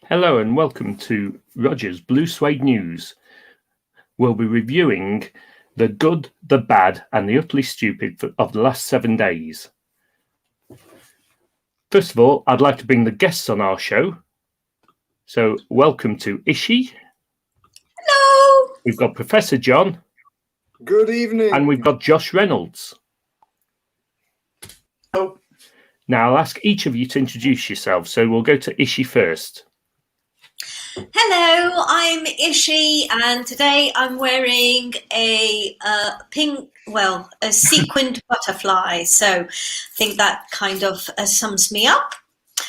Hello and welcome to Roger's Blue Suede News. We'll be reviewing the good, the bad and the utterly stupid of the last 7 days. First of all, I'd like to bring the guests on our show. So welcome to Ishi. Hello. We've got Professor John. Good evening. And we've got Josh Reynolds. Hello. Now I'll ask each of you to introduce yourselves. So we'll go to Ishi first. Hello, I'm Ishi, and today I'm wearing a sequined butterfly. So I think that kind of sums me up.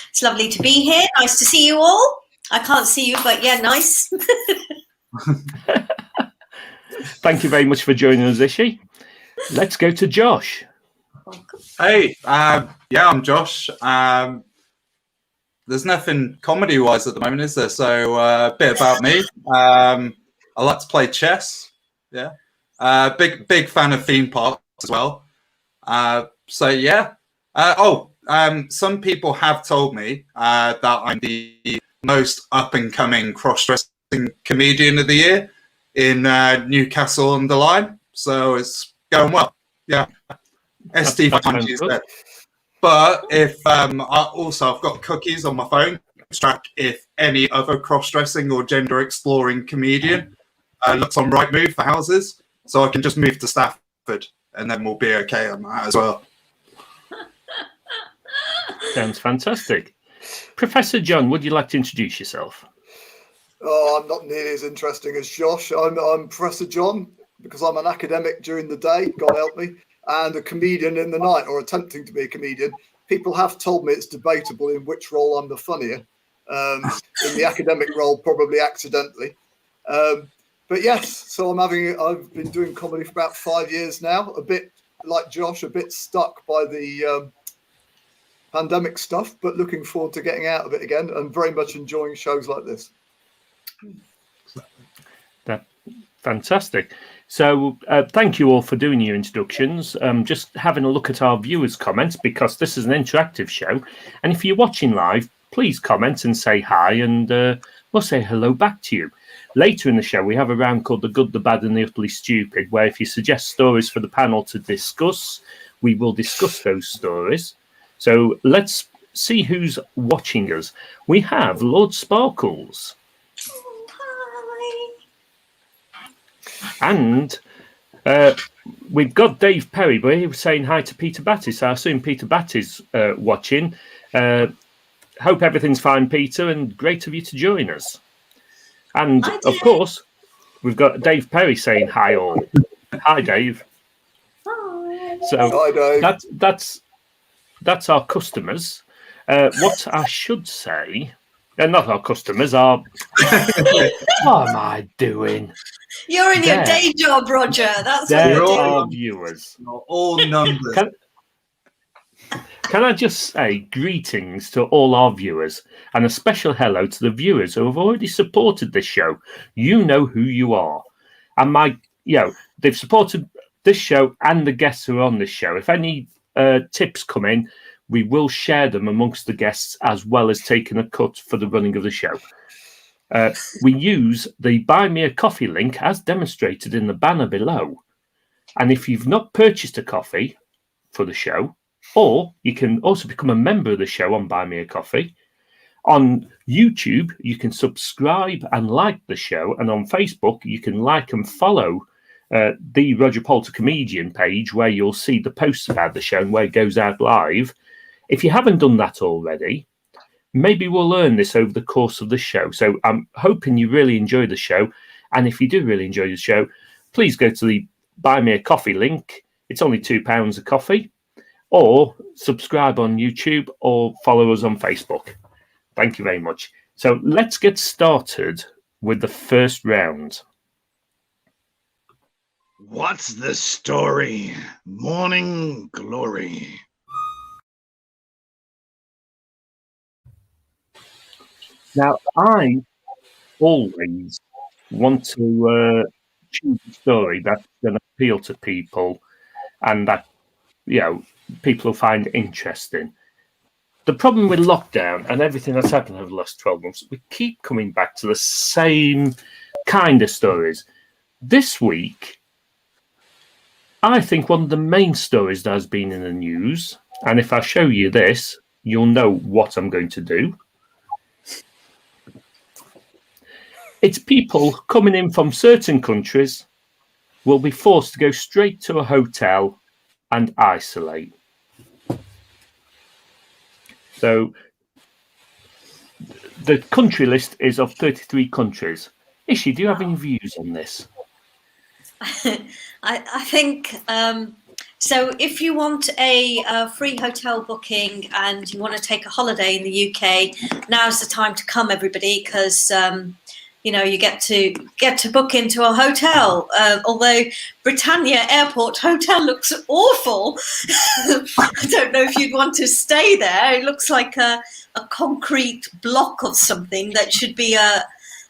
It's lovely to be here. Nice to see you all. I can't see you, but yeah, nice. Thank you very much for joining us, Ishi. Let's go to Josh. Welcome. Hey, I'm Josh. There's nothing comedy-wise at the moment, is there? So a bit about me. I like to play chess. Yeah. Big fan of theme parks as well. Some people have told me that I'm the most up-and-coming cross-dressing comedian of the year in Newcastle on the Line. So it's going well. Yeah. SD500. But if I've got cookies on my phone to track if any other cross-dressing or gender-exploring comedian looks on Rightmove for houses, so I can just move to Stafford and then we'll be okay on that as well. Sounds fantastic. Professor John, would you like to introduce yourself? Oh, I'm not nearly as interesting as Josh. I'm Professor John because I'm an academic during the day, God help me, and a comedian in the night, or attempting to be a comedian. People have told me it's debatable in which role I'm the funnier. In the academic role, probably accidentally. But yes, so I've been doing comedy for about 5 years now, a bit like Josh, a bit stuck by the pandemic stuff, but looking forward to getting out of it again and very much enjoying shows like this. That's fantastic. So thank you all for doing your introductions. Just having a look at our viewers' comments, because this is an interactive show. And if you're watching live, please comment and say hi, and we'll say hello back to you. Later in the show, we have a round called The Good, the Bad and the Utterly Stupid, where if you suggest stories for the panel to discuss, we will discuss those stories. So let's see who's watching us. We have Lord Sparkles. And we've got Dave Perry, but he was saying hi to Peter Batty, so I assume Peter Batty's watching. Hope everything's fine, Peter, and great of you to join us. And, of course, we've got Dave Perry saying hi all. Hi, Dave. Hi. So Hi, Dave. That's our customers. What I should say... not our customers, our... What am I doing? You're in your day job, Roger. That's what There you're doing. are viewers. All numbers. Can I just say greetings to all our viewers and a special hello to the viewers who have already supported this show. You know who you are. And they've supported this show and the guests who are on this show. If any tips come in, we will share them amongst the guests as well as taking a cut for the running of the show. We use the Buy Me a Coffee link as demonstrated in the banner below. And if you've not purchased a coffee for the show, or you can also become a member of the show on Buy Me a Coffee. On YouTube, you can subscribe and like the show. And on Facebook, you can like and follow the Roger Poulter Comedian page, where you'll see the posts about the show and where it goes out live. If you haven't done that already, maybe we'll learn this over the course of the show. So I'm hoping you really enjoy the show. And if you do really enjoy the show, please go to the Buy Me a Coffee link. It's only £2 a coffee. Or subscribe on YouTube or follow us on Facebook. Thank you very much. So let's get started with the first round. What's the story? Morning Glory. Now, I always want to choose a story that's going to appeal to people and that, people will find interesting. the problem with lockdown and everything that's happened over the last 12 months, we keep coming back to the same kind of stories. This week, I think one of the main stories that has been in the news, and if I show you this, you'll know what I'm going to do. It's people coming in from certain countries will be forced to go straight to a hotel and isolate. So the country list is of 33 countries. Ishi, do you have any views on this? I think so. If you want a free hotel booking and you want to take a holiday in the UK, now's the time to come, everybody, because you get to book into a hotel. Although Britannia Airport Hotel looks awful, I don't know if you'd want to stay there. It looks like a concrete block of something that should be a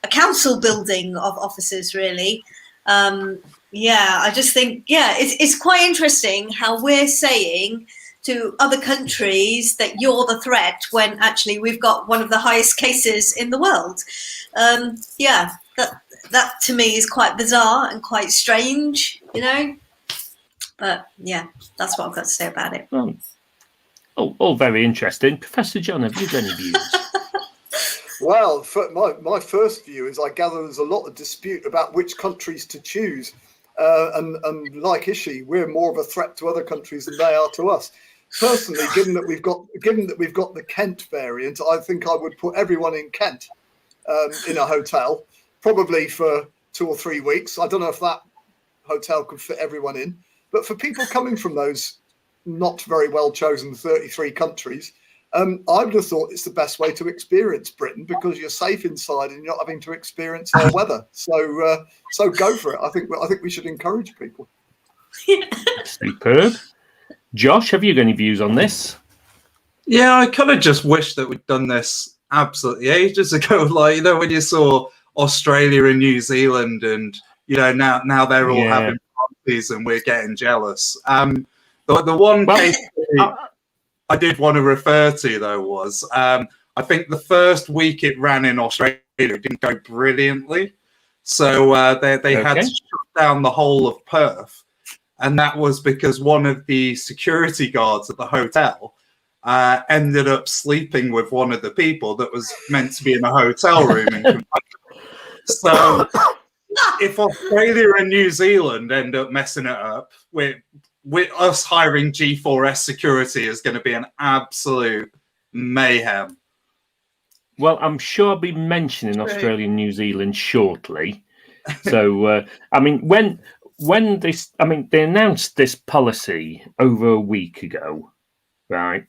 council building of offices, really. I just think, it's quite interesting how we're saying to other countries that you're the threat when actually we've got one of the highest cases in the world. That to me is quite bizarre and quite strange, But that's what I've got to say about it. All very interesting. Professor John, have you got any views? Well, my first view is I gather there's a lot of dispute about which countries to choose. And like Ishi, we're more of a threat to other countries than they are to us. Personally, given that we've got the Kent variant, I think I would put everyone in Kent in a hotel, probably for 2 or 3 weeks. I don't know if that hotel could fit everyone in, but for people coming from those not very well chosen 33 countries, I would have thought it's the best way to experience Britain because you're safe inside and you're not having to experience our weather. So go for it. I think we should encourage people. Superb. Josh, have you got any views on this? Yeah, I kind of just wish that we'd done this absolutely ages ago. Like, when you saw Australia and New Zealand and, now they're all having parties and we're getting jealous. The one case I did want to refer to, though, was I think the first week it ran in Australia it didn't go brilliantly. So they had to shut down the whole of Perth. And that was because one of the security guards at the hotel ended up sleeping with one of the people that was meant to be in a hotel room. So if Australia and New Zealand end up messing it up, with us hiring G4S security is going to be an absolute mayhem. Well, I'm sure I'll be mentioning Australia and New Zealand shortly. So, they announced this policy over a week ago, right?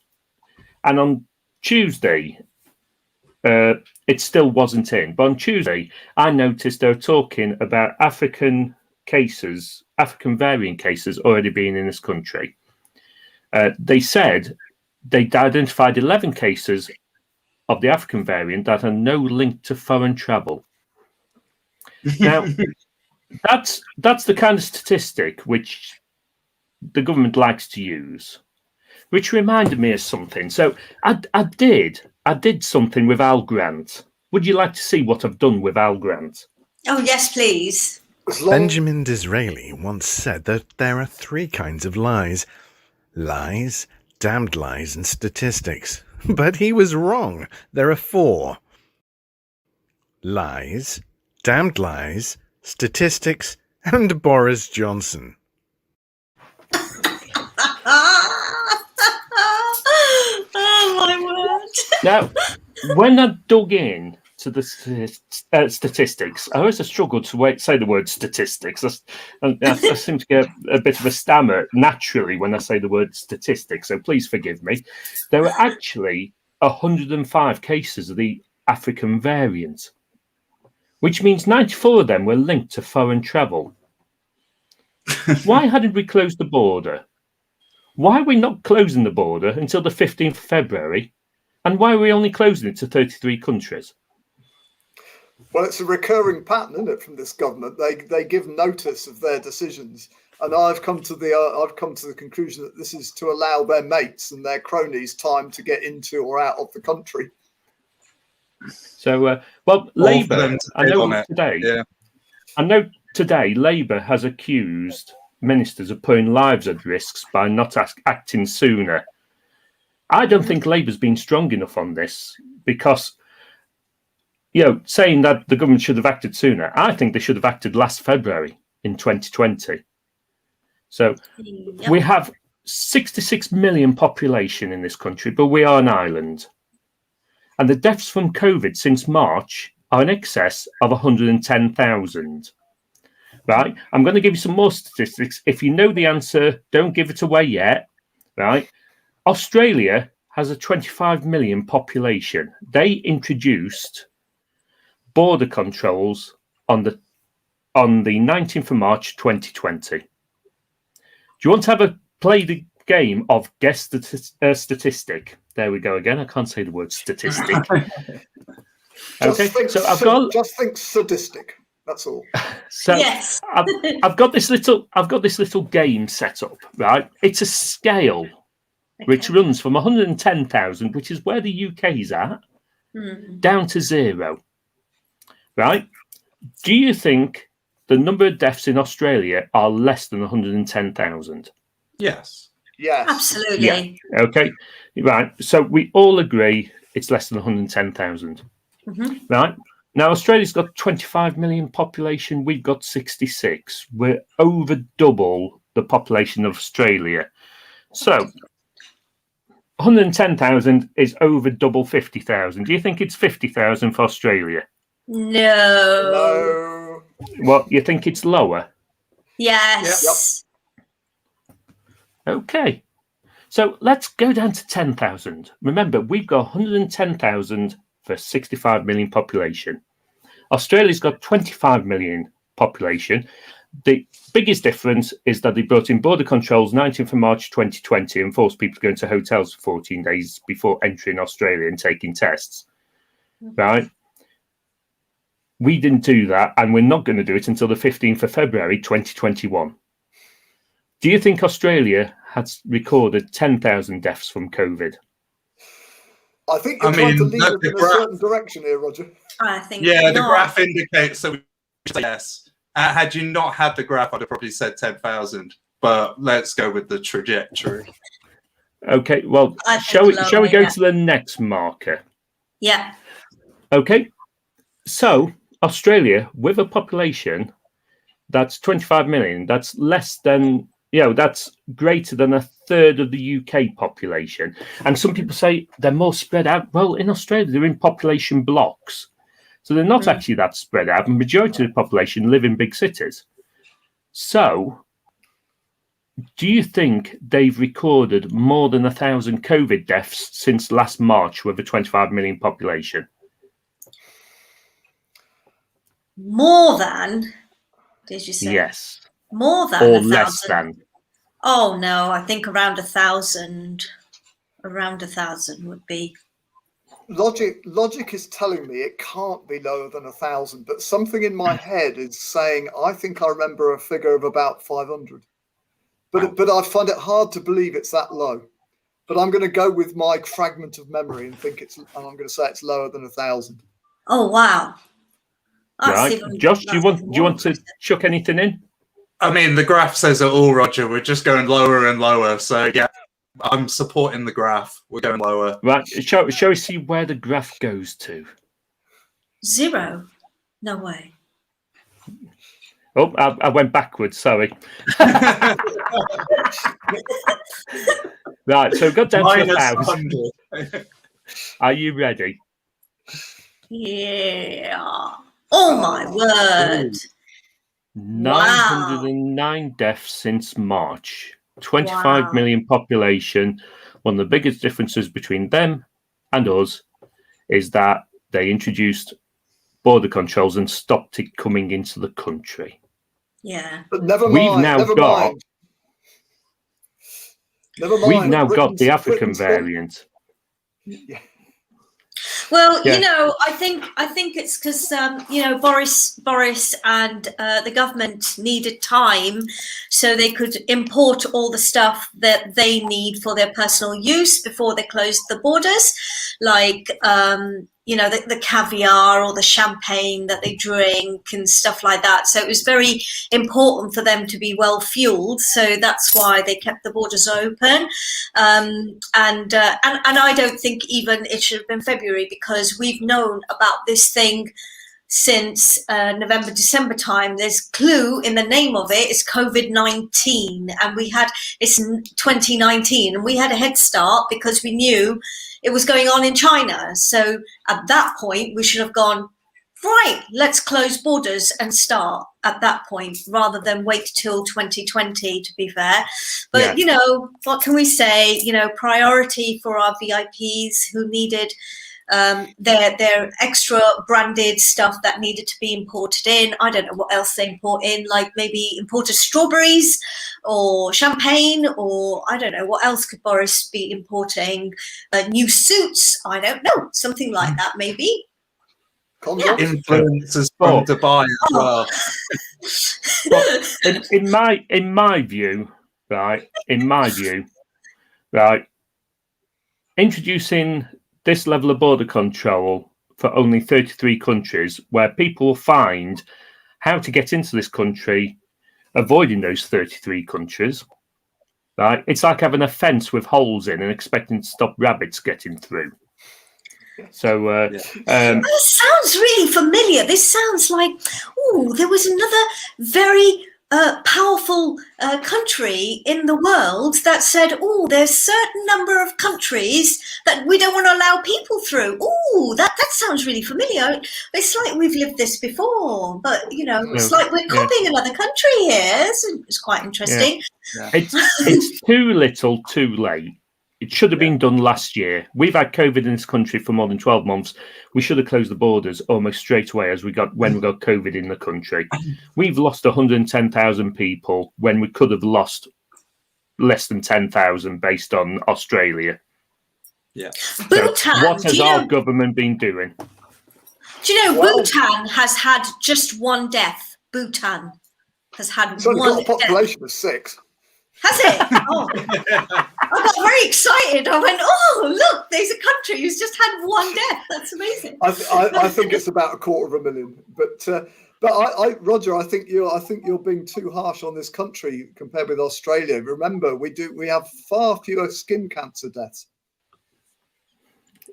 And on Tuesday, it still wasn't in. But on Tuesday, I noticed they were talking about African variant cases already being in this country. They said they'd identified 11 cases of the African variant that had no link to foreign travel. Now, that's the kind of statistic which the government likes to use, which reminded me of something. So I did something with Al Grant. Would you like to see what I've done with Al Grant? Oh, yes, please. Benjamin Disraeli once said that there are 3 kinds of lies: lies, damned lies, and statistics. But he was wrong. There are 4. Lies, damned lies, statistics, and Boris Johnson. Oh, my word. Now, when I dug in to the statistics, I always struggled to say the word statistics. I seem to get a bit of a stammer naturally when I say the word statistics, so please forgive me. There were actually 105 cases of the African variant, which means 94 of them were linked to foreign travel. Why hadn't we closed the border? Why are we not closing the border until the 15th of February? And why are we only closing it to 33 countries? Well, it's a recurring pattern, isn't it, from this government? They give notice of their decisions And I've come to the conclusion that this is to allow their mates and their cronies time to get into or out of the country. So, well, Labour. I know today Labour has accused ministers of putting lives at risk by not acting sooner. I don't think Labour's been strong enough on this because, saying that the government should have acted sooner, I think they should have acted last February in 2020. So we have 66 million population in this country, but we are an island. And the deaths from COVID since March are in excess of 110,000. Right? I'm going to give you some more statistics. If you know the answer, don't give it away yet. Right? Australia has a 25 million population. They introduced border controls on the 19th of March 2020. Do you want to play the game of guess statistic? There we go again. I can't say the word statistic. Okay, just think sadistic. That's all. So yes. I've got this little game set up. Right, it's a scale which runs from 110,000, which is where the UK is at, down to 0. Right? Do you think the number of deaths in Australia are less than 110,000? Yes. Yes. Absolutely. Yeah. Okay. Right. So we all agree it's less than 110,000. Right. Now, Australia's got 25 million population. We've got 66. We're over double the population of Australia. So 110,000 is over double 50,000. Do you think it's 50,000 for Australia? No. Well, you think it's lower? Yes. Yep. Okay. So let's go down to 10,000. Remember, we've got 110,000 for 65 million population. Australia's got 25 million population. The biggest difference is that they brought in border controls 19th of March 2020 and forced people to go into hotels for 14 days before entering Australia and taking tests. Right? We didn't do that, and we're not going to do it until the 15th of February 2021. Do you think Australia has recorded 10,000 deaths from COVID? I think you're trying to lead us in a certain direction here, Roger. I think the graph indicates that we say yes. Had you not had the graph, I'd have probably said 10,000. But let's go with the trajectory. Okay, well, shall we go to the next marker? Yeah. Okay, so Australia, with a population that's 25 million, that's less than, that's greater than a third of the UK population. And some people say they're more spread out. Well, in Australia, they're in population blocks. So they're not actually that spread out. The majority of the population live in big cities. So do you think they've recorded more than 1,000 COVID deaths since last March with a 25 million population? More than, did you say? Yes. More than or 1,000? Less than? Oh, no, I think around 1,000. Around 1,000 would be. Logic is telling me it can't be lower than 1,000, but something in my head is saying I think I remember a figure of about 500. But I find it hard to believe it's that low. But I'm going to go with my fragment of memory and I'm going to say it's lower than 1,000. Oh wow! Right, Josh, do you want to chuck anything in? I mean, the graph says it all, Roger. We're just going lower and lower. So yeah, I'm supporting the graph. We're going lower. Right, shall we see where the graph goes to? 0? No way. Oh, I went backwards. Sorry. Right, so we've got down to 1,000. Are you ready? Yeah. Oh my word. 909 deaths since March. 25 million population. One of the biggest differences between them and us is that they introduced border controls and stopped it coming into the country. Yeah. But never mind. We've now got the African variant. Yeah. Well, Yeah. you know, I think it's because you know, Boris and the government needed time so they could import all the stuff that they need for their personal use before they closed the borders, like you know, the caviar or the champagne that they drink and stuff like that. So it was very important for them to be well fueled. So that's why they kept the borders open. And I don't think even it should have been February, because we've known about this thing since November, December time. There's clue in the name of it. It's COVID-19, and it's 2019, and we had a head start because we knew it was going on in China. So at that point, we should have gone, right, let's close borders and start at that point rather than wait till 2020, to be fair. But, Yeah. you know, what can we say? You know, priority for our VIPs who needed their extra branded stuff that needed to be imported in. I don't know what else they import in, like maybe imported strawberries or champagne, or I don't know what else could Boris be importing. New suits, I don't know, something like that maybe. Condoms? Influencers from Dubai as well. But in my view, right, introducing this level of border control for only 33 countries, where people will find how to get into this country, avoiding those 33 countries, right? It's like having a fence with holes in and expecting to stop rabbits getting through. So, This sounds really familiar. This sounds like, there was another very powerful country in the world that said, there's a certain number of countries that we don't want to allow people through. That sounds really familiar. It's like we've lived this before, but, you know, it's like we're copying another country here. It's quite interesting. Yeah. It's too little, too late. It should have been done last year. We've had COVID in this country for more than 12 months. We should have closed the borders almost straight away when we got COVID in the country. We've lost 110,000 people when we could have lost less than 10,000 based on Australia. Yeah. Bhutan, what has our government been doing? Do you know Bhutan has had just one death? Bhutan has had It's only one got a population of 6. Has it? Oh, I got very excited. I went, look, there's a country who's just had one death. That's amazing. I think it's about 250,000, but I Roger, I think you're being too harsh on this country compared with Australia. Remember, we have far fewer skin cancer deaths.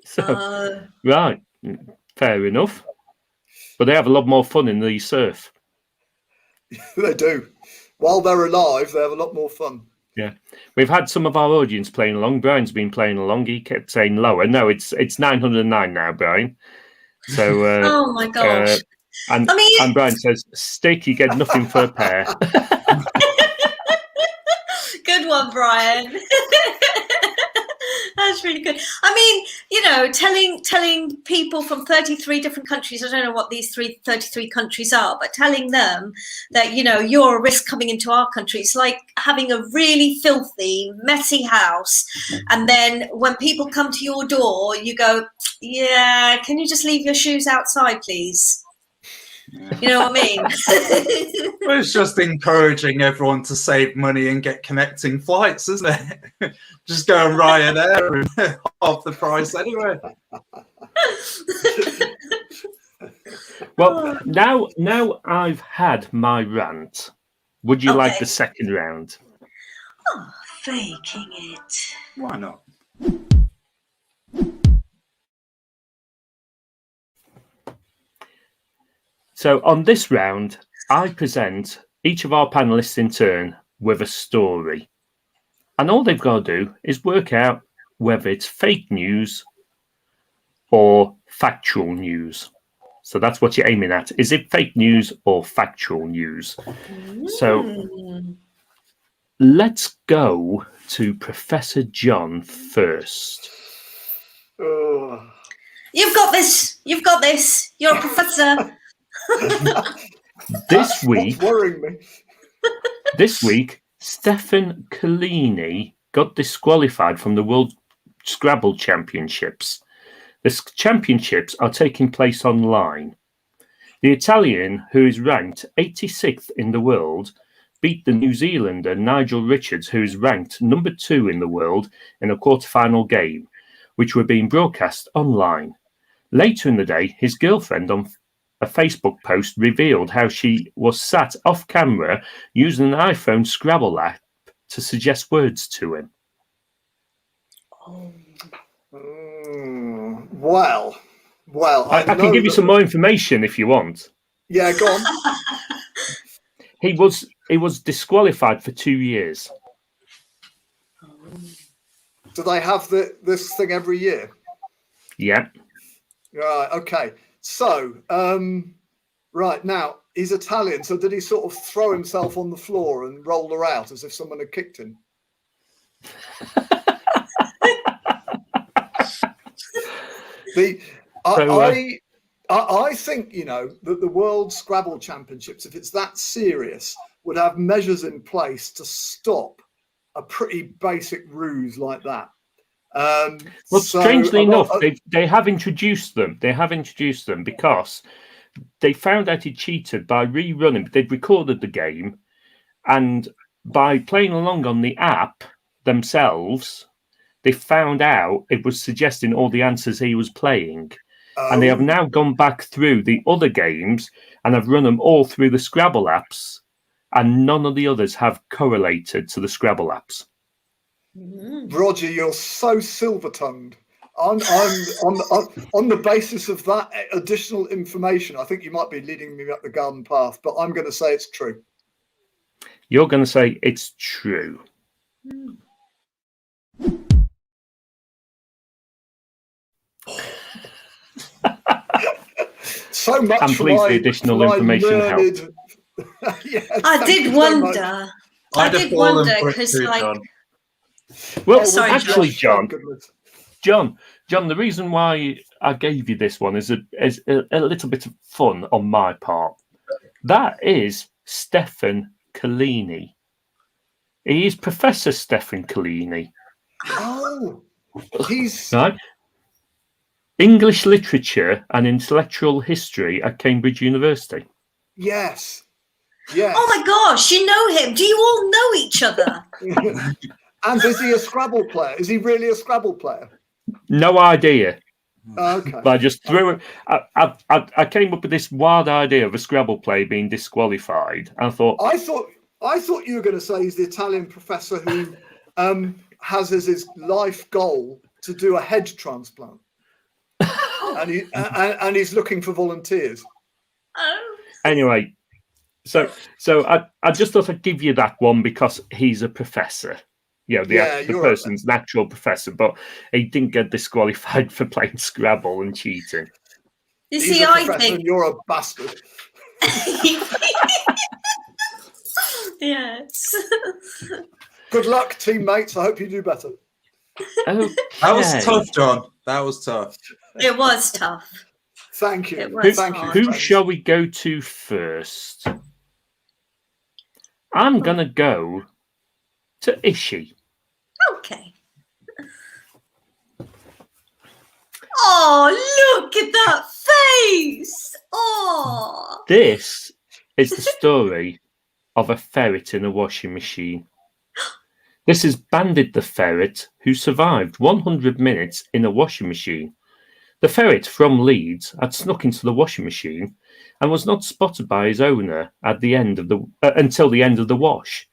So, right, fair enough. But they have a lot more fun in the surf. They do. While they're alive, they have a lot more fun. Yeah, we've had some of our audience playing along. Brian's been playing along. He kept saying lower. No, it's 909 now, Brian. So, oh my gosh! And Brian says, "Steak, you get nothing for a pair." Good one, Brian. That's really good. I mean, you know, telling people from 33 different countries, I don't know what these 33 countries are, but telling them that, you know, you're a risk coming into our country. It's like having a really filthy, messy house. And then when people come to your door, you go, yeah, can you just leave your shoes outside, please? You know what I mean? Well, it's just encouraging everyone to save money and get connecting flights, isn't it? Just go on Ryanair and half the price anyway. Well, now I've had my rant. Would you like the second round? Oh, faking it. Why not? So on this round, I present each of our panelists in turn with a story. And all they've got to do is work out whether it's fake news or factual news. So that's what you're aiming at. Is it fake news or factual news? So let's go to Professor John first. You've got this. You've got this. You're a professor. This week, worrying me. This week, Stefan Collini got disqualified from the World Scrabble Championships. The championships are taking place online. The Italian, who is ranked 86th in the world, beat the New Zealander Nigel Richards, who is ranked number 2 in the world, in a quarter-final game, which were being broadcast online. Later in the day, his girlfriend on a Facebook post revealed how she was sat off camera using an iPhone Scrabble app to suggest words to him. Oh. Well, I can give you some more information if you want. Yeah, go on. He was disqualified for 2 years. Do they have this thing every year? Yeah. Right. Okay. So, right now he's Italian. So did he sort of throw himself on the floor and roll her out as if someone had kicked him? I think, you know, that the World Scrabble Championships, if it's that serious, would have measures in place to stop a pretty basic ruse like that. Well, strangely enough, they have introduced them. They have introduced them because they found out he cheated by rerunning. They'd recorded the game, and by playing along on the app themselves, they found out it was suggesting all the answers he was playing. And they have now gone back through the other games and have run them all through the Scrabble apps, and none of the others have correlated to the Scrabble apps. Roger, you're so silver-tongued. On the basis of that additional information, I think you might be leading me up the garden path, but I'm going to say it's true. You're going to say it's true. So much. I'm pleased the additional information helped. Yes, I did wonder. I did wonder because, like, well, sorry, actually, Josh. John, the reason why I gave you this one is a little bit of fun on my part. That is Stefan Collini. He is Professor Stefan Collini. Oh, he's right. English Literature and Intellectual History at Cambridge University. Yes. Yes. Oh my gosh, you know him. Do you all know each other? And is he a Scrabble player? Is he really a Scrabble player? No idea. Okay. But I just threw it. I came up with this wild idea of a Scrabble player being disqualified. I thought you were going to say he's the Italian professor who has as his life goal to do a head transplant. And he's looking for volunteers. Anyway, so I just thought I'd give you that one because he's a professor. You know, the person's an actual professor, but he didn't get disqualified for playing Scrabble and cheating. You see, I think you're a bastard. Yes. Good luck, teammates. I hope you do better. Okay. That was tough, John. That was tough. It was tough. Thank you. Who shall we go to first? I'm going to go to Ishi. Okay. Oh, look at that face! Oh. This is the story of a ferret in a washing machine. This is Bandit the ferret, who survived 100 minutes in a washing machine. The ferret from Leeds had snuck into the washing machine and was not spotted by his owner at the end of until the end of the wash.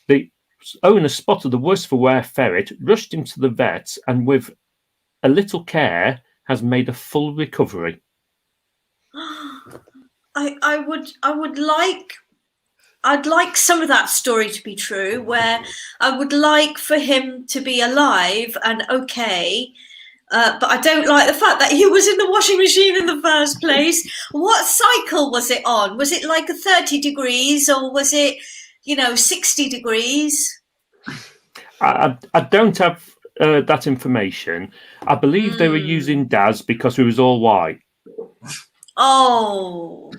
The owner spotted the worse for wear ferret, rushed him to the vet, and with a little care has made a full recovery. I'd like some of that story to be true, where I would like for him to be alive and okay, but I don't like the fact that he was in the washing machine in the first place. What cycle was it on? Was it like a 30 degrees or was it, 60 degrees? I don't have that information. I believe they were using Daz because he was all white. Oh.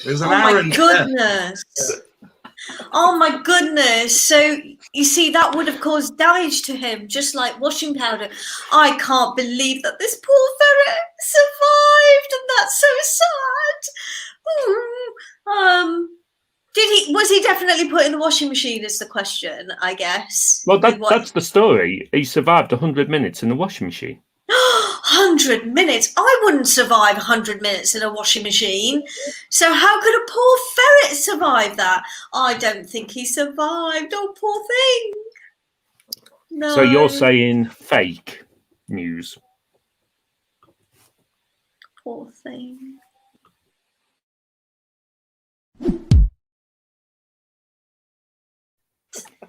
It was an my goodness. Oh my goodness. So you see, that would have caused damage to him, just like washing powder. I can't believe that this poor ferret survived, and that's so sad. Was he definitely put in the washing machine is the question, I guess. Well, that's the story. He survived 100 minutes in the washing machine. 100 minutes? I wouldn't survive 100 minutes in a washing machine. So how could a poor ferret survive that? I don't think he survived. Oh, poor thing. No. So you're saying fake news? Poor thing.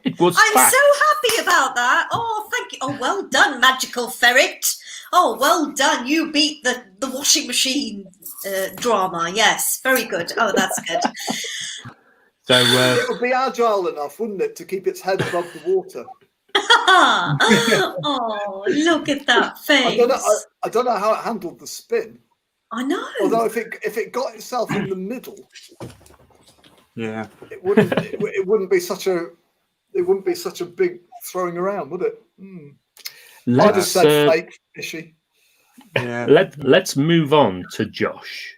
It was I'm fact. so happy about that. Oh, thank you. Oh, well done, magical ferret. Oh, well done. You beat the washing machine drama. Yes, very good. Oh, that's good. So It would be agile enough, wouldn't it, to keep its head above the water? Oh, look at that face. I don't know how it handled the spin. I know. Although if it got itself in the middle, Yeah. it wouldn't be such a big throwing around, would it? I just said fake, Ishi. Yeah. let's move on to Josh.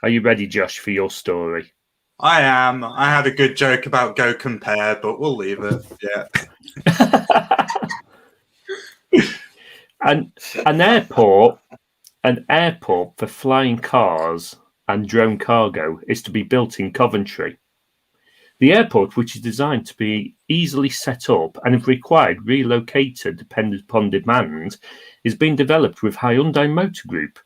Are you ready, Josh, for your story? I am. I had a good joke about Go Compare, but we'll leave it. Yeah. An airport for flying cars and drone cargo is to be built in Coventry. The airport, which is designed to be easily set up and, if required, relocated depending upon demand, is being developed with Hyundai Motor Group,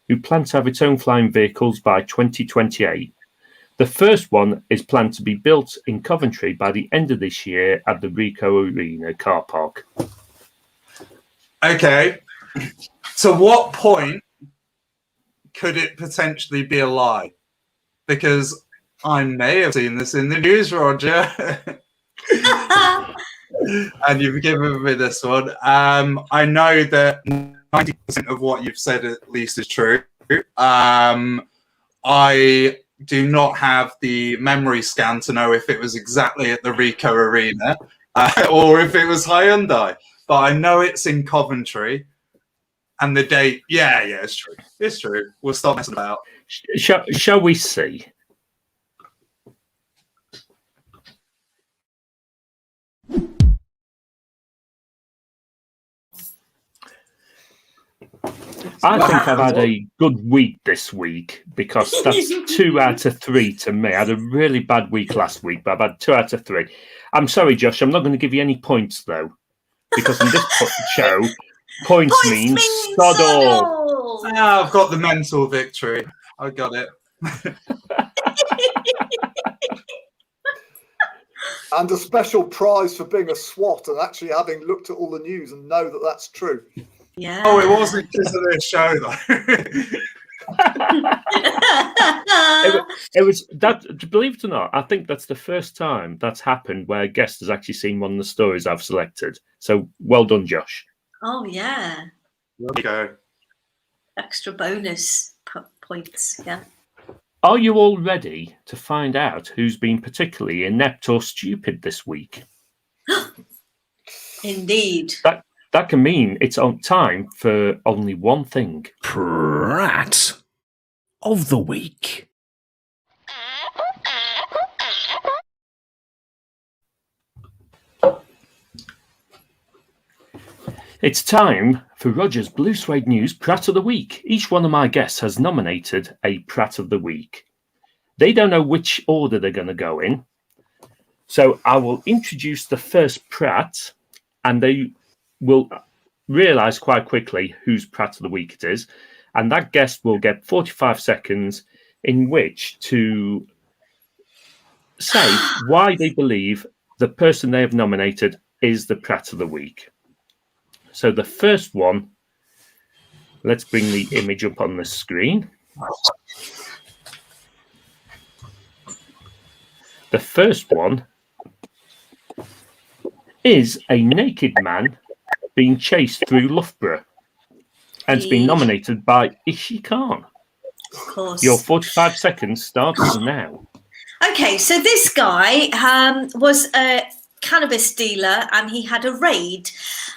who plan to have its own flying vehicles by 2028. The first one is planned to be built in Coventry by the end of this year at the Ricoh Arena car park. Okay. To what point could it potentially be a lie? Because I may have seen this in the news, Roger. And you've given me this one. I know that 90% of what you've said at least is true. I do not have the memory scan to know if it was exactly at the Ricoh Arena or if it was Hyundai. But I know it's in Coventry. And the date, yeah, it's true. It's true. We'll stop messing about. Shall we see? I think I've had a good week this week because that's 2 out of 3 to me. I had a really bad week last week, but I've had 2 out of 3. I'm sorry, Josh. I'm not going to give you any points, though, because in this show, points means sod all. I've got the mental victory. I got it. And a special prize for being a SWAT and actually having looked at all the news and know that that's true. Yeah. Oh, it wasn't just of this show, though. It was that. Believe it or not, I think that's the first time that's happened where a guest has actually seen one of the stories I've selected. So well done, Josh. Oh, yeah. There you go. Extra bonus points. Yeah. Are you all ready to find out who's been particularly inept or stupid this week? Indeed. That can mean it's on time for only one thing. Prat of the week. It's time for Roger's Blue Suede News Prat of the Week. Each one of my guests has nominated a Prat of the Week. They don't know which order they're going to go in. So I will introduce the first Prat, and they will realise quite quickly whose Prat of the Week it is. And that guest will get 45 seconds in which to say why they believe the person they have nominated is the Prat of the Week. So the first one, let's bring the image up on the screen. The first one is a naked man being chased through Loughborough, and it's been nominated by Ishi Khan. Of course. Your 45 seconds starts now. Okay, so this guy was a cannabis dealer and he had a raid.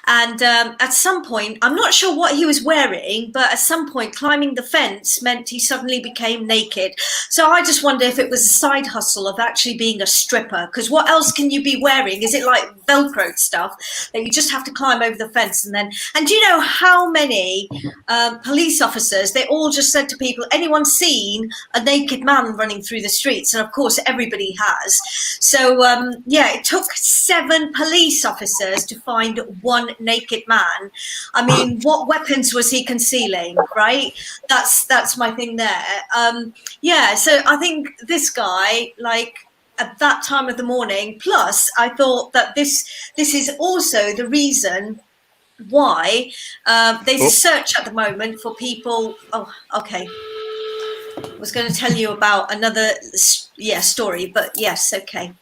And at some point, I'm not sure what he was wearing, but at some point, climbing the fence meant he suddenly became naked. So I just wonder if it was a side hustle of actually being a stripper, because what else can you be wearing? Is it like Velcro stuff that you just have to climb over the fence and then? And do you know how many police officers, they all just said to people, anyone seen a naked man running through the streets? And of course, everybody has. So yeah, it took 7 police officers to find one naked man. I mean, what weapons was he concealing, right? That's my thing there. Yeah, so I think this guy, like, at that time of the morning, plus I thought that this is also the reason why there's a search at the moment for people. Oh, okay. I was going to tell you about another story, but yes, okay.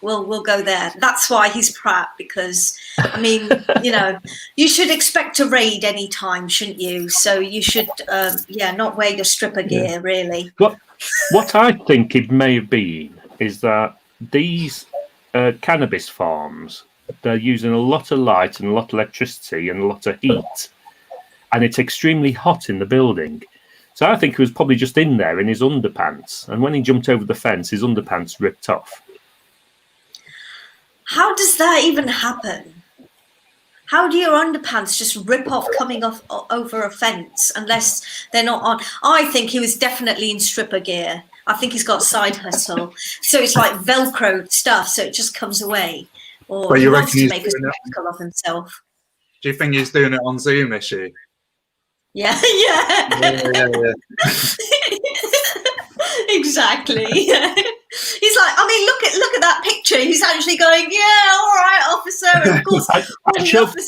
We'll go there. That's why he's Pratt, because I mean, you know, you should expect a raid any time, shouldn't you? So you should, not wear your stripper gear, really. What I think it may have been is that these cannabis farms, they're using a lot of light and a lot of electricity and a lot of heat, and it's extremely hot in the building. So I think he was probably just in there in his underpants, and when he jumped over the fence, his underpants ripped off. How does that even happen? How do your underpants just rip off coming off over a fence unless they're not on? I think he was definitely in stripper gear. I think he's got side hustle. So it's like Velcro stuff, so it just comes away. Or But he you wants reckon to he's make a doing spectacle of himself. Do you think he's doing it on Zoom, Ishi? Yeah. Yeah. Exactly. He's like, I mean, look at that picture. He's actually going, yeah, all right, officer. And of course,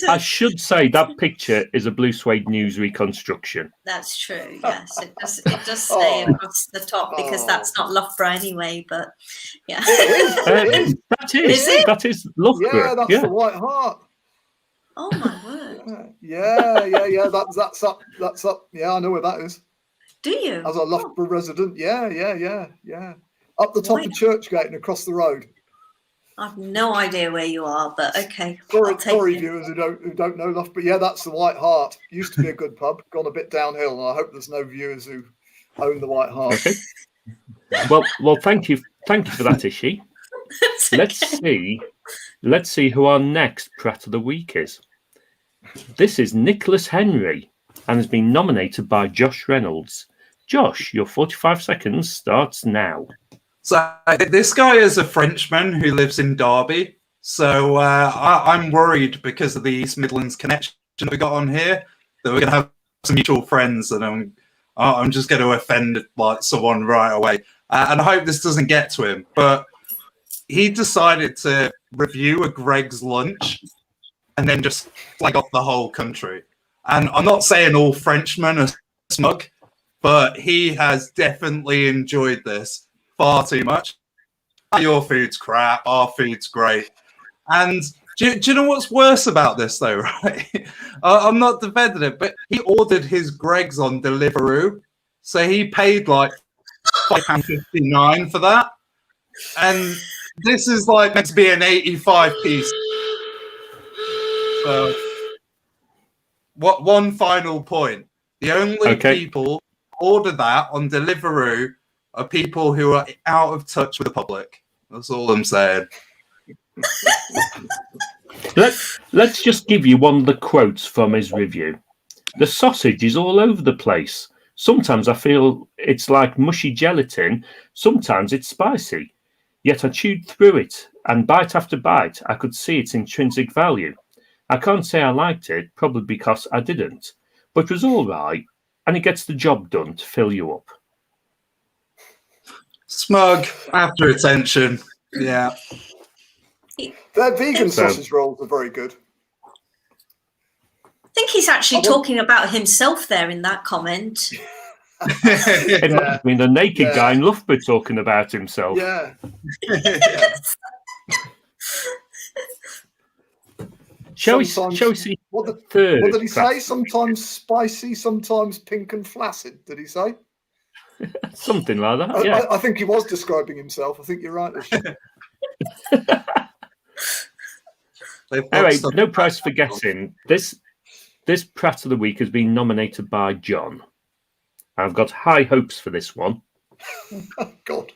I should say that picture is a Blue Suede News reconstruction. That's true. Yes, it does stay across the top because that's not Loughborough anyway. But yeah, It is. That is Loughborough. Yeah, that's the White Hart. Oh my word. Yeah. That's up. That's up. Yeah, I know where that is. Do you? As a Loughborough resident, yeah. Up the top of Churchgate and across the road. I've no idea where you are, but okay. Sorry, viewers who don't know Loughborough. Yeah, that's the White Hart. Used to be a good pub, gone a bit downhill, and I hope there's no viewers who own the White Hart. Okay. Well, thank you for that, Ishi. Let's see who our next Pratt of the Week is. This is Nicholas Henry and has been nominated by Josh Reynolds. Josh, your 45 seconds starts now. So this guy is a Frenchman who lives in Derby. So I'm worried because of the East Midlands connection we got on here that we're going to have some mutual friends, and I'm just going to offend like someone right away. And I hope this doesn't get to him. But he decided to review a Greg's lunch and then just flag off the whole country. And I'm not saying all Frenchmen are smug, but he has definitely enjoyed this far too much. Your food's crap, our food's great. And do you know what's worse about this, though, right? I'm not defending it, but he ordered his Greg's on Deliveroo. So he paid like £5.59 for that. And this is like meant to be an 85 piece. So, one final point. The only people who order that on Deliveroo are people who are out of touch with the public. That's all I'm saying. Let's just give you one of the quotes from his review. The sausage is all over the place. Sometimes I feel it's like mushy gelatin. Sometimes it's spicy. Yet I chewed through it, and bite after bite, I could see its intrinsic value. I can't say I liked it, probably because I didn't, but it was all right, and it gets the job done to fill you up. Smug, after attention, yeah. Their vegan sausage rolls are very good. I think he's actually talking about himself there in that comment. It must have been the naked guy in Loughborough talking about himself. Yeah. Shall we see what the third? What did he say? Sometimes spicy, sometimes pink and flaccid, did he say? Something like that, yeah. I think he was describing himself. I think you're right. Anyway, no prize for guessing. This Pratt of the Week has been nominated by John. I've got high hopes for this one. God.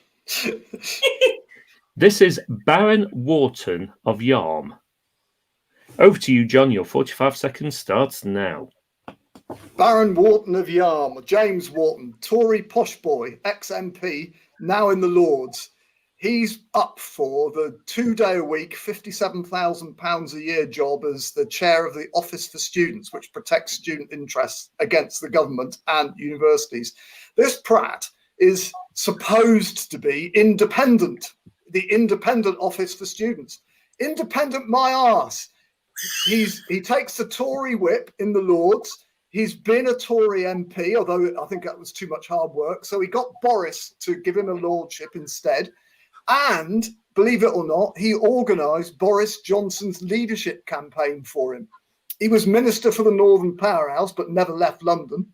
This is Baron Wharton of Yarm. Over to you, John. Your 45 seconds starts now. Baron Wharton of Yarm, James Wharton, Tory posh boy, ex-MP, now in the Lords. He's up for the 2-day-a-week, £57,000 a year job as the chair of the Office for Students, which protects student interests against the government and universities. This Pratt is supposed to be independent, the independent Office for Students. Independent my arse. He takes the Tory whip in the Lords. He's been a Tory MP, although I think that was too much hard work. So he got Boris to give him a lordship instead. And believe it or not, he organised Boris Johnson's leadership campaign for him. He was Minister for the Northern Powerhouse, but never left London.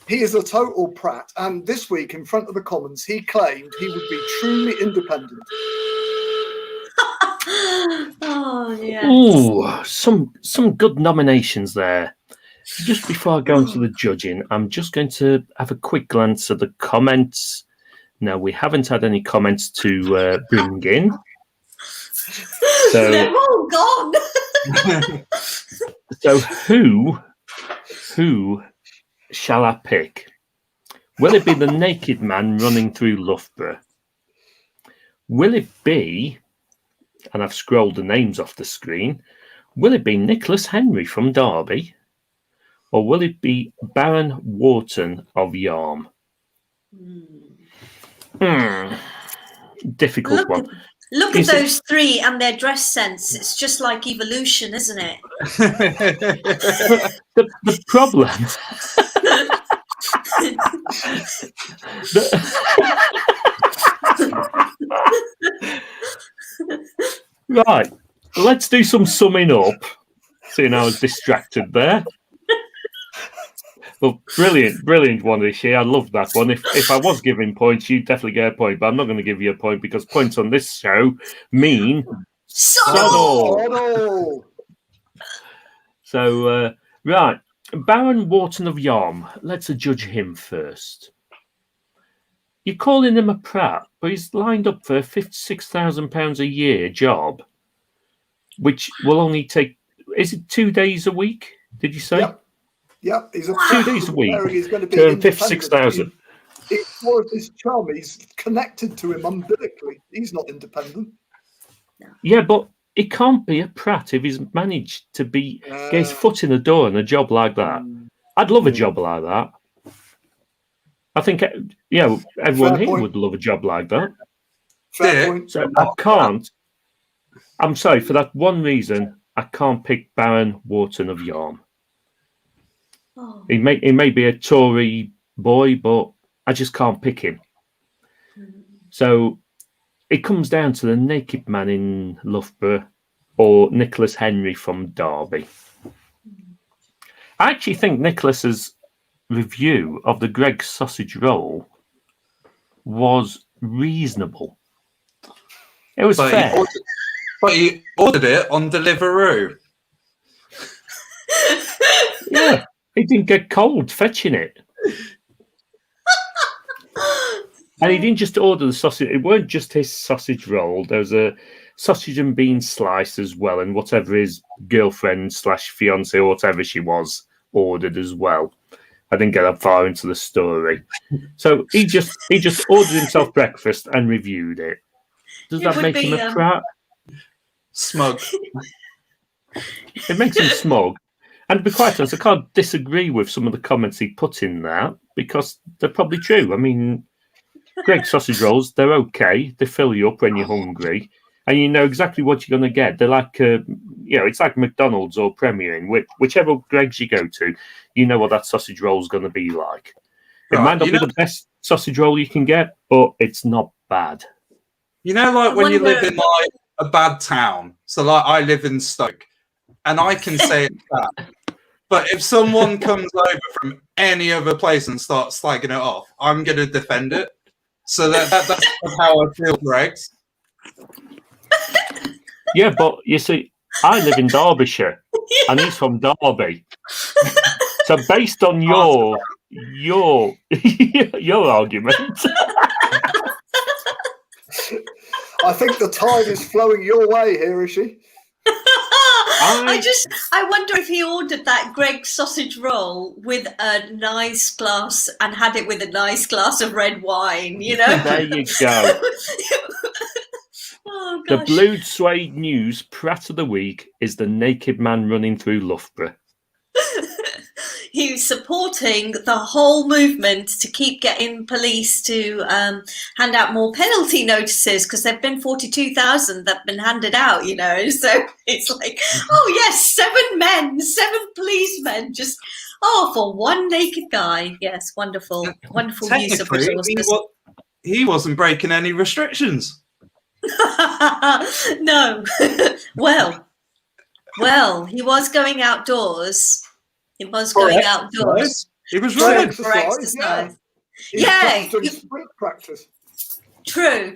He is a total prat. And this week, in front of the Commons, he claimed he would be truly independent. Oh, yeah. Ooh, some good nominations there. Just before I go into the judging, I'm just going to have a quick glance at the comments. Now, we haven't had any comments to bring in. So, They're all gone. so who shall I pick? Will it be the naked man running through Loughborough? Will it be, and I've scrolled the names off the screen, will it be Nicholas Henry from Derby? Or will it be Baron Wharton of Yarm? Difficult one. Look at those three and their dress sense. It's just like evolution, isn't it? The problem. Right. Let's do some summing up. Seeing I was distracted there. Well, brilliant one, Ishi. I love that one. If I was giving points, you'd definitely get a point, but I'm not going to give you a point because points on this show mean sod all. So, right. Baron Wharton of Yarm. Let's judge him first. You're calling him a prat, but he's lined up for a £56,000 a year job, which will only take, is it 2 days a week? Did you say? Yep, he's 2 days a week. He's going to be to 56,000. It's more of his charm. He's connected to him umbilically. He's not independent. Yeah, but he can't be a prat if he's managed to get his foot in the door in a job like that. I'd love a job like that. I think, everyone here would love a job like that. Fair point. So I can't. I'm sorry, for that one reason, I can't pick Baron Wharton of Yarm. Oh. He may be a Tory boy, but I just can't pick him. So it comes down to the naked man in Loughborough or Nicholas Henry from Derby. I actually think Nicholas's review of the Greggs sausage roll was reasonable. It was fair. But he ordered it on Deliveroo. Yeah, he didn't get cold fetching it. And he didn't just order the sausage. It weren't just his sausage roll. There was a sausage and bean slice as well, and whatever his girlfriend / fiance or whatever she was ordered as well. I didn't get that far into the story. So he just ordered himself breakfast and reviewed it. Does that make him a prat? Smug. It makes him smug. And to be quite honest, I can't disagree with some of the comments he put in there because they're probably true. I mean, Greggs sausage rolls, they're okay. They fill you up when you're hungry. And you know exactly what you're going to get. They're like, it's like McDonald's or Premier Inn. Whichever Greggs you go to, you know what that sausage roll is going to be like. It might not be the best sausage roll you can get, but it's not bad. You know, like when you live in like a bad town. So like I live in Stoke and I can say it's bad. But if someone comes over from any other place and starts slagging it off, I'm going to defend it. So that's how I feel, Greg. Yeah, but you see, I live in Derbyshire, and he's from Derby. So based on your argument, I think the tide is flowing your way here, Ishi. I wonder if he ordered that Greg sausage roll with a nice glass and had it with a nice glass of red wine, you know? There you go. Oh, The gosh. Blued Suede News Prat of the Week is the naked man running through Loughborough. He's supporting the whole movement to keep getting police to hand out more penalty notices, because there have been 42,000 that have been handed out, you know. So it's like, oh yes, 7 policemen, just for one naked guy. Yes, wonderful use of Technically, resources. he wasn't breaking any restrictions. No. well, he was going outdoors. He was going outdoors. He was For running. exercise. He's Yeah, just doing sprint practice. True.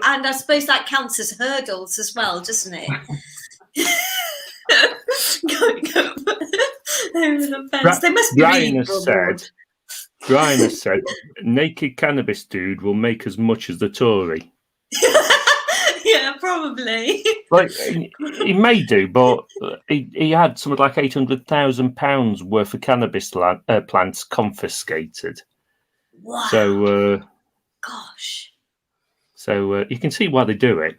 And I suppose that counts as hurdles as well, doesn't it? Going over the fence. They must be Brian has said, naked cannabis dude will make as much as the Tory. Yeah, probably. Like, he may do, but he had something like £800,000 worth of cannabis plants confiscated. Wow. So, gosh. So you can see why they do it.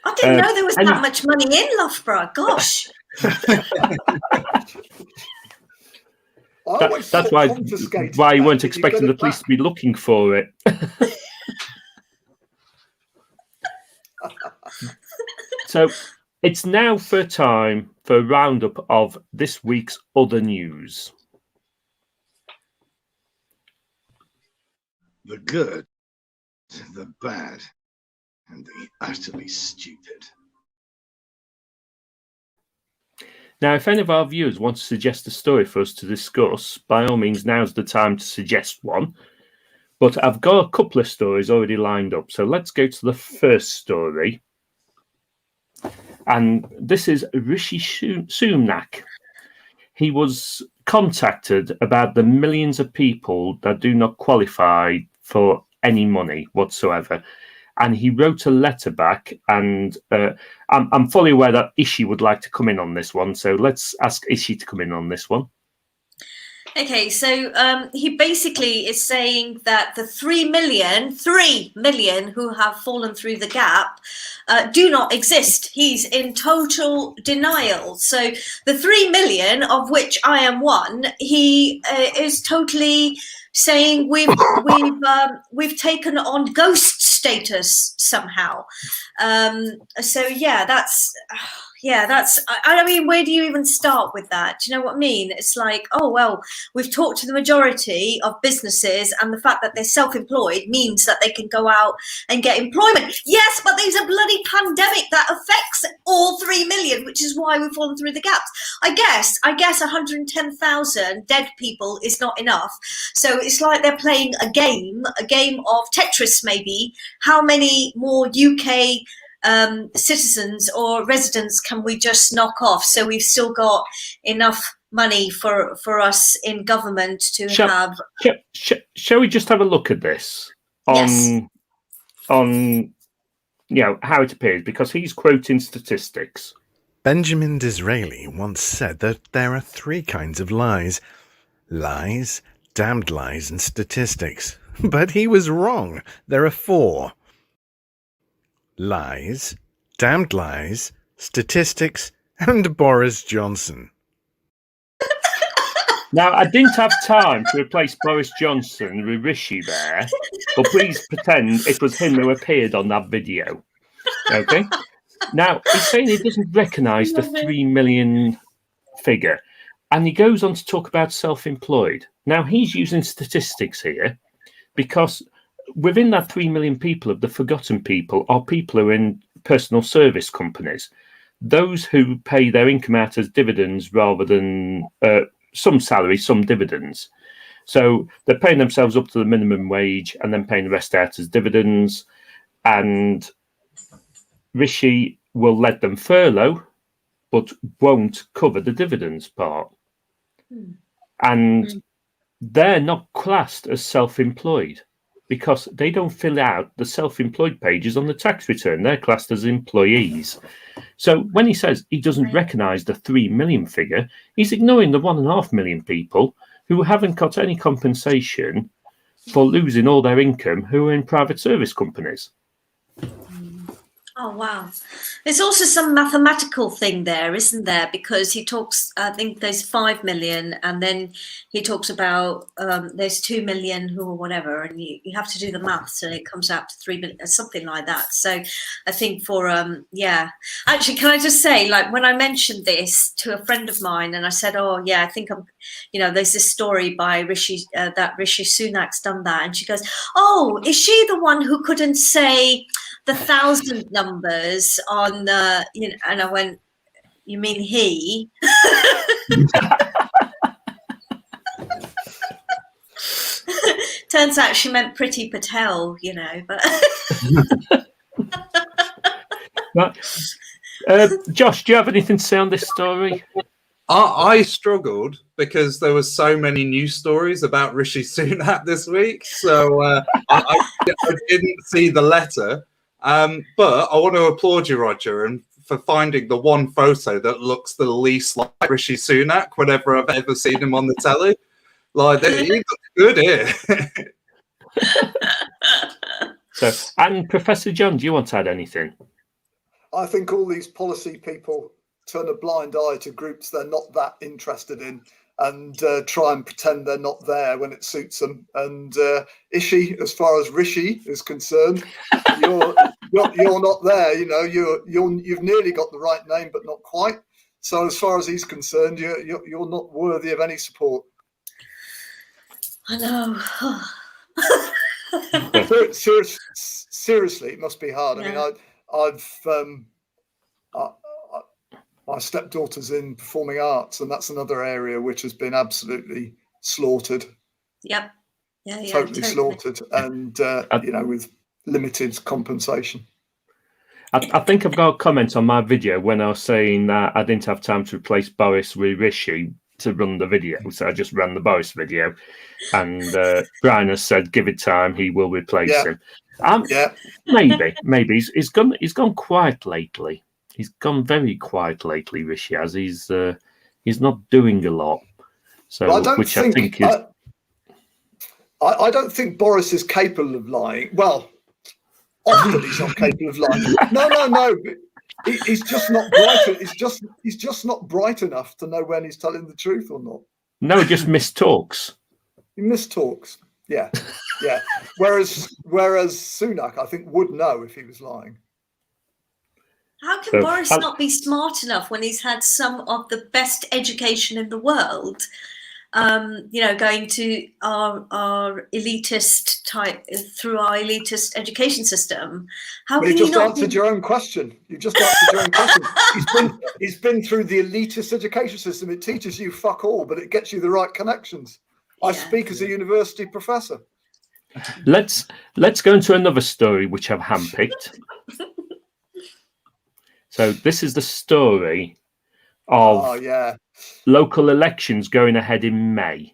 I didn't know there was that much money in Loughborough. Gosh. That's why you weren't expecting the police to be looking for it. So it's now for time for a roundup of this week's other news. The good, the bad, and the utterly stupid. Now, if any of our viewers want to suggest a story for us to discuss, by all means, now's the time to suggest one. But I've got a couple of stories already lined up. So let's go to the first story. And this is Rishi Sunak. He was contacted about the millions of people that do not qualify for any money whatsoever. And he wrote a letter back, and I'm fully aware that Ishi would like to come in on this one. So let's ask Ishi to come in on this one. Okay, so he basically is saying that the 3 million who have fallen through the gap do not exist. He's in total denial. So the 3 million, of which I am one, he is totally saying we've taken on ghost status somehow. So yeah, that's. I mean, where do you even start with that? Do you know what I mean? It's like, oh, well, we've talked to the majority of businesses, and the fact that they're self-employed means that they can go out and get employment. Yes, but there's a bloody pandemic that affects all 3 million, which is why we've fallen through the gaps. I guess 110,000 dead people is not enough. So it's like they're playing a game of Tetris, maybe. How many more UK citizens or residents can we just knock off, so we've still got enough money for us in government to have. Shall we just have a look at this on how it appears, because he's quoting statistics. Benjamin Disraeli once said that there are 3 kinds of lies: lies, damned lies, and statistics. But he was wrong. There are 4. Lies, damned lies, statistics, and Boris Johnson. Now, I didn't have time to replace Boris Johnson with Rishi there, but please pretend it was him who appeared on that video. Okay? Now, he's saying he doesn't recognise the 3 million figure, and he goes on to talk about self-employed. Now, he's using statistics here because within that 3 million people, of the forgotten people are people who are in personal service companies, those who pay their income out as dividends rather than some salary, some dividends. So they're paying themselves up to the minimum wage and then paying the rest out as dividends. And Rishi will let them furlough, but won't cover the dividends part. And they're not classed as self-employed because they don't fill out the self-employed pages on the tax return. They're classed as employees. So when he says he doesn't recognise the 3 million figure, he's ignoring the 1.5 million people who haven't got any compensation for losing all their income who are in private service companies. Oh, wow. There's also some mathematical thing there, isn't there? Because he talks, I think there's 5 million, and then he talks about there's 2 million who or whatever, and you have to do the maths, and it comes out to 3 million, something like that. So I think for, yeah. Actually, can I just say, like, when I mentioned this to a friend of mine, and I said, oh, yeah, I think I'm, you know, there's this story by Rishi, that Rishi Sunak's done that. And she goes, oh, is she the one who couldn't say the 1,000 numbers on you know, and I went, you mean he? Turns out she meant Priti Patel, you know, but Josh, do you have anything to say on this story? I struggled because there were so many news stories about Rishi Sunak this week, so I didn't see the letter. But I want to applaud you, Roger, and for finding the one photo that looks the least like Rishi Sunak whenever I've ever seen him on the telly. Like, he looks good here. So, and Professor John, do you want to add anything? I think all these policy people turn a blind eye to groups they're not that interested in, and try and pretend they're not there when it suits them. And Ishi, as far as Rishi is concerned, you're not there. You know, you've nearly got the right name, but not quite. So as far as he's concerned, you're not worthy of any support. I know. Seriously, it must be hard. Yeah. I mean, my stepdaughter's in performing arts, and that's another area which has been absolutely slaughtered. Yep. Yeah, totally slaughtered, and you know, with limited compensation. I think I've got a comment on my video when I was saying that I didn't have time to replace Boris with Rishi to run the video, so I just ran the Boris video, and Brian has said, "Give it time, he will replace him." Maybe he's gone quiet lately. He's gone very quiet lately. Rishi has. He's not doing a lot. So, I don't think Boris is capable of lying. Well, often he's not capable of lying. No. He's just not bright. He's just not bright enough to know when he's telling the truth or not. No, he just mistalks. He mistalks. Yeah. Whereas Sunak, I think, would know if he was lying. How can Boris not be smart enough when he's had some of the best education in the world? You know, going to our elitist type through our elitist education system. How can you not answered your own question? You just answered your own question. He's been through the elitist education system. It teaches you fuck all, but it gets you the right connections. I speak as a university professor. Let's go into another story which I've handpicked. So this is the story of local elections going ahead in May.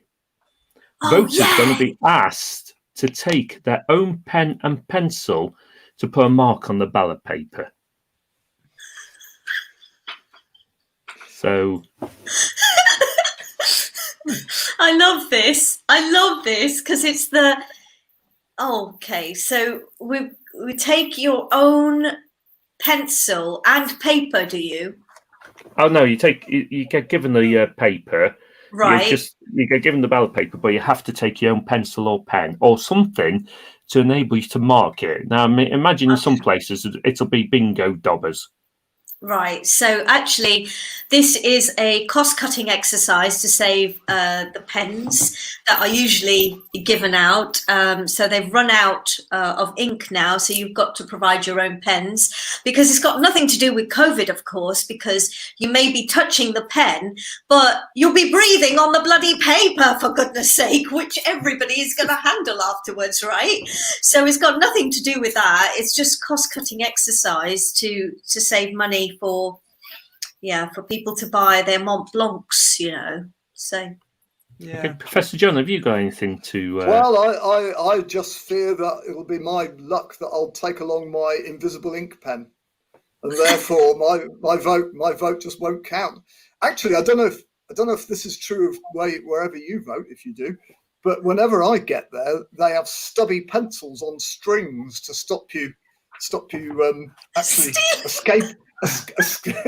Voters are going to be asked to take their own pen and pencil to put a mark on the ballot paper. So I love this because it's the so we take your own pencil and paper, do you? Oh no, you get given the paper, right? You get given the ballot paper, but you have to take your own pencil or pen or something to enable you to mark it. Now, imagine in some places it'll be bingo dobbers. Right. So actually, this is a cost-cutting exercise to save the pens that are usually given out. So they've run out of ink now. So you've got to provide your own pens, because it's got nothing to do with COVID, of course, because you may be touching the pen, but you'll be breathing on the bloody paper, for goodness sake, which everybody is going to handle afterwards, right? So it's got nothing to do with that. It's just cost-cutting exercise to save money for people to buy their Mont Blancs, So Yeah. Okay, Professor John, have you got anything to? Well, I just fear that it'll be my luck that I'll take along my invisible ink pen, and therefore my vote just won't count. Actually, I don't know if this is true of wherever you vote, if you do, but whenever I get there, they have stubby pencils on strings to stop you actually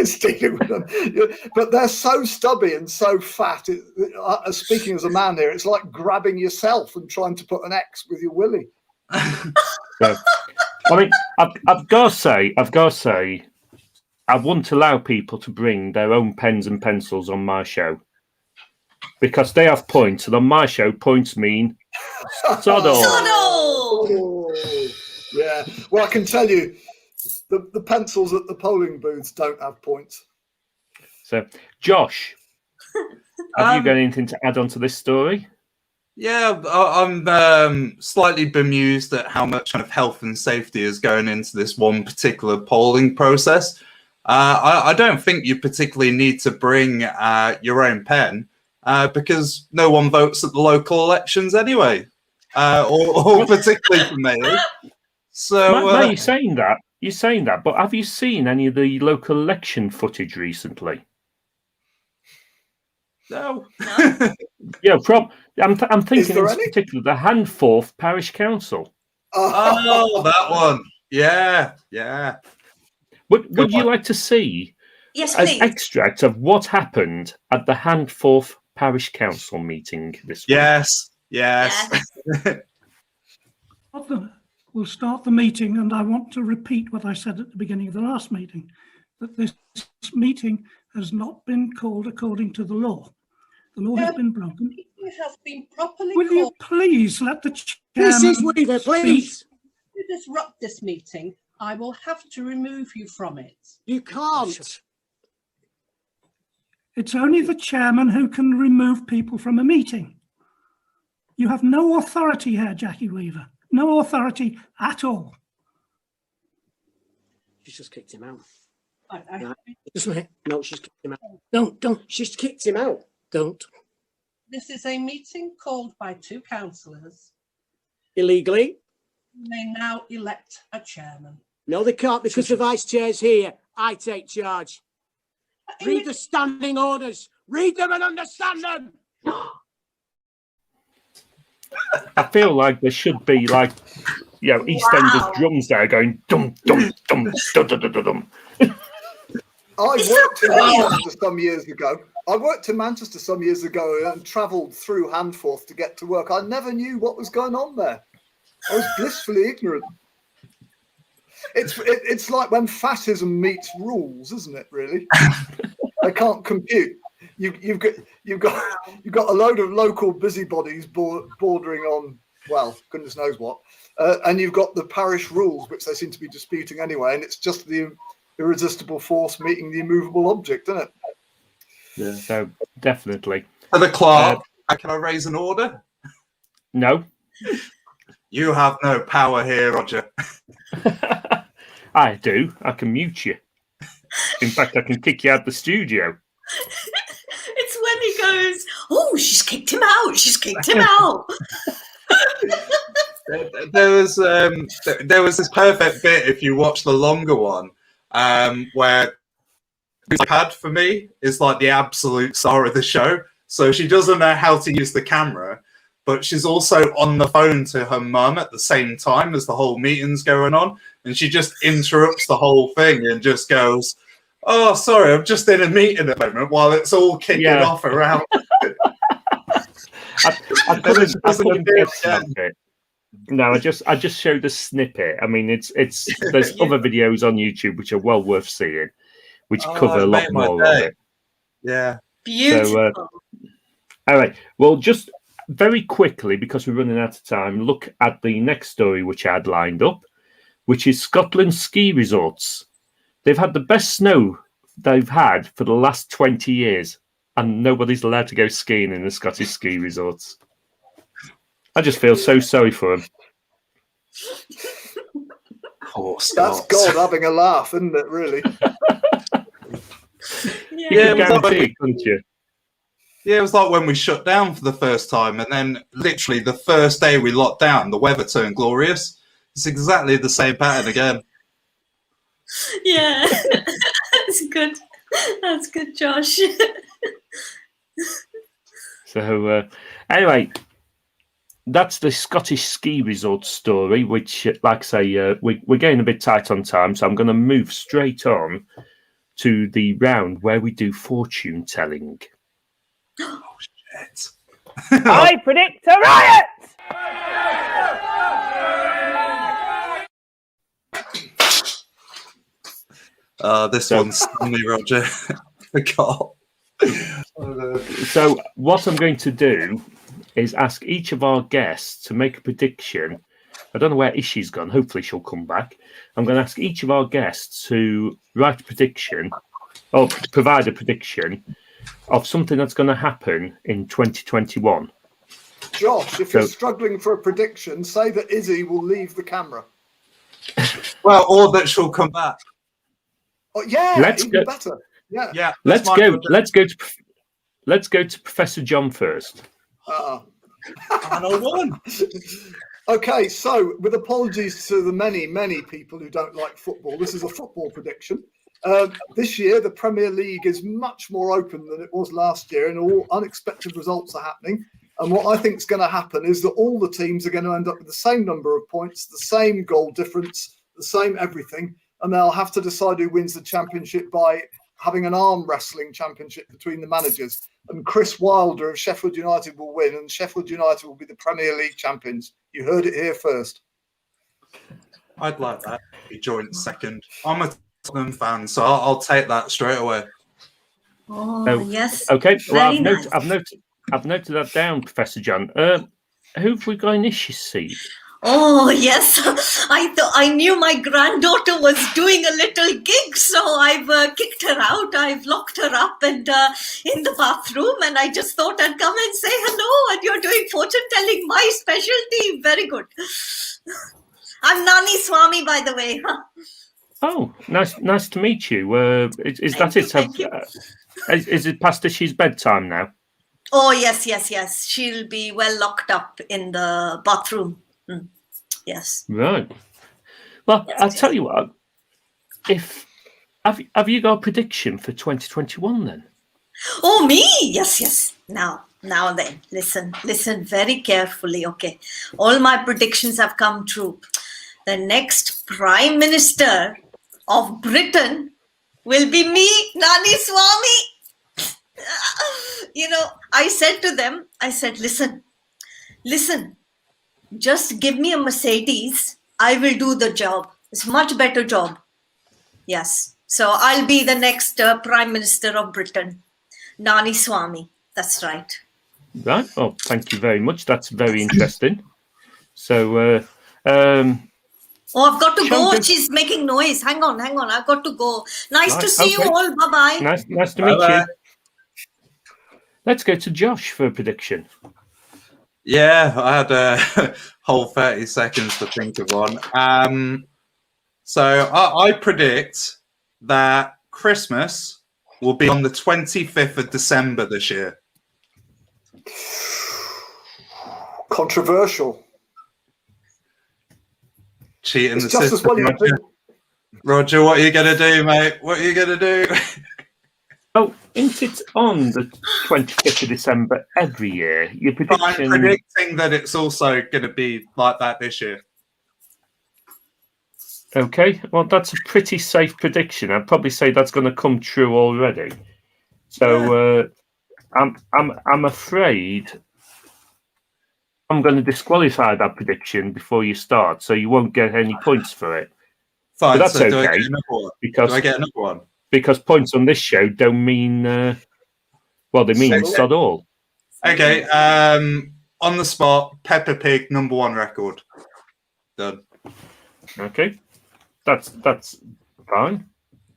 stealing with them. But they're so stubby and so fat. Speaking as a man here, it's like grabbing yourself and trying to put an X with your willy. So, I mean, I've got to say, I wouldn't allow people to bring their own pens and pencils on my show, because they have points, and on my show, points mean soddle. Oh, yeah. Well, I can tell you, the pencils at the polling booths don't have points. So, Josh, have you got anything to add on to this story? Yeah, I'm slightly bemused at how much kind of health and safety is going into this one particular polling process. I don't think you particularly need to bring your own pen because no one votes at the local elections anyway, or particularly for mayor. So, Matt, you're saying that, but have you seen any of the local election footage recently? No. Yeah, I'm thinking in any? particular the Handforth Parish Council. Oh, that one. Yeah. Would you like to see yes, an please. extract of what happened at the Handforth Parish Council meeting this week? Yes. We'll start the meeting, and I want to repeat what I said at the beginning of the last meeting, that this meeting has not been called according to the law. The law has been broken. It has been properly Will you called. please let the chairman Mrs. Weaver, please. If you disrupt this meeting, I will have to remove you from it. You can't. It's only the chairman who can remove people from a meeting. You have no authority here, Jackie Weaver. No authority at all. She's just kicked him out. I- Just a minute. No, she's kicked him out. Don't. She's kicked him out. Don't. This is a meeting called by two councillors. Illegally? They now elect a chairman. No, they can't, because the vice chair's here. I take charge. Read the standing orders. Read them and understand them. I feel like there should be EastEnders drums there going dum dum dum dum dum dum dum. I worked in Manchester some years ago and travelled through Handforth to get to work. I never knew what was going on there. I was blissfully ignorant. It's like when fascism meets rules, isn't it? Really, they can't compute. You've got a load of local busybodies bordering on, well, goodness knows what, and you've got the parish rules, which they seem to be disputing anyway, and it's just the irresistible force meeting the immovable object, isn't it? Yeah. So definitely. For the clerk, can I raise an order? No. You have no power here, Roger. I do. I can mute you. In fact, I can kick you out the studio. It's when he goes, oh, she's kicked him out. She's kicked him out. There was this perfect bit, if you watch the longer one, where the iPad for me is like the absolute star of the show. So she doesn't know how to use the camera, but she's also on the phone to her mum at the same time as the whole meeting's going on. And she just interrupts the whole thing and just goes, oh, sorry, I'm just in a meeting at the moment while it's all kicking off around. I couldn't get that bit. No, I just showed a snippet. I mean, there's other videos on YouTube which are well worth seeing, which cover a lot more of it. Yeah. Beautiful. So, all right. Well, just very quickly, because we're running out of time, look at the next story which I had lined up, which is Scotland ski resorts. They've had the best snow they've had for the last 20 years, and nobody's allowed to go skiing in the Scottish ski resorts. I just feel so sorry for them. Poor That's Scots. God having a laugh, isn't it, really? You could guarantee it, couldn't you? Yeah, it was like when we shut down for the first time, and then literally the first day we locked down, the weather turned glorious. It's exactly the same pattern again. Yeah, that's good. That's good, Josh. So, anyway, that's the Scottish ski resort story, which, like I say, we're getting a bit tight on time, so I'm going to move straight on to the round where we do fortune telling. Oh, shit. I predict a riot! This one's stung me, Roger. I forgot. So what I'm going to do is ask each of our guests to make a prediction. I don't know where Ishi's gone. Hopefully she'll come back. I'm going to ask each of our guests to write a prediction or provide a prediction of something that's going to happen in 2021. Josh, if you're struggling for a prediction, say that Izzy will leave the camera. Well, or that she'll come back. Oh, yeah, even better. Yeah. Yeah. Let's go to Professor John first. And I won. Okay, so with apologies to the many people who don't like football, this is a football prediction. This year, the Premier League is much more open than it was last year, and all unexpected results are happening. And what I think is going to happen is that all the teams are going to end up with the same number of points, the same goal difference, the same everything, and they'll have to decide who wins the championship by having an arm wrestling championship between the managers. And Chris Wilder of Sheffield United will win, and Sheffield United will be the Premier League champions. You heard it here first. I'd like that to be joint second. I'm a Tottenham fan, so I'll take that straight away. Oh, yes. Okay. Well, Very I've noted that down, Professor John. Who have we got in Ishi's seat? Oh, yes. I knew my granddaughter was doing a little gig, so I've kicked her out. I've locked her up and in the bathroom, and I just thought I'd come and say hello, and you're doing fortune telling, my specialty. Very good. I'm Nani Swami, by the way. Oh, nice to meet you. Is that it? Is it past Ishi's bedtime now? Oh, yes. She'll be well locked up in the bathroom. Yes. Right. Well, yes, I'll tell you what. Have you got a prediction for 2021 then? Oh, me? Yes. Now then, listen very carefully. Okay, all my predictions have come true. The next Prime Minister of Britain will be me, Nani Swami. I said to them, listen. Just give me a Mercedes. I will do the job. It's a much better job. Yes. So I'll be the next Prime Minister of Britain. Nani Swami. That's right. Right. Oh, thank you very much. That's very interesting. So, I've got to go. She's making noise. Hang on. I've got to go. Nice to see you all. Bye-bye. Nice to meet you. Let's go to Josh for a prediction. Yeah, I had a whole 30 seconds to think of one. So I predict that Christmas will be on the 25th of December this year. Controversial. Cheating the system. Roger, what are you going to do, mate? What are you going to do? Oh, isn't it on the 25th of December every year? Your prediction... I'm predicting that it's also going to be like that this year. Okay, well, that's a pretty safe prediction. I'd probably say that's going to come true already. So I'm afraid I'm going to disqualify that prediction before you start, so you won't get any points for it. Fine. But that's so okay. do I get another one? because points on this show don't mean they mean sod all. Okay, on the spot, Peppa Pig #1 record. Done. Okay, that's fine.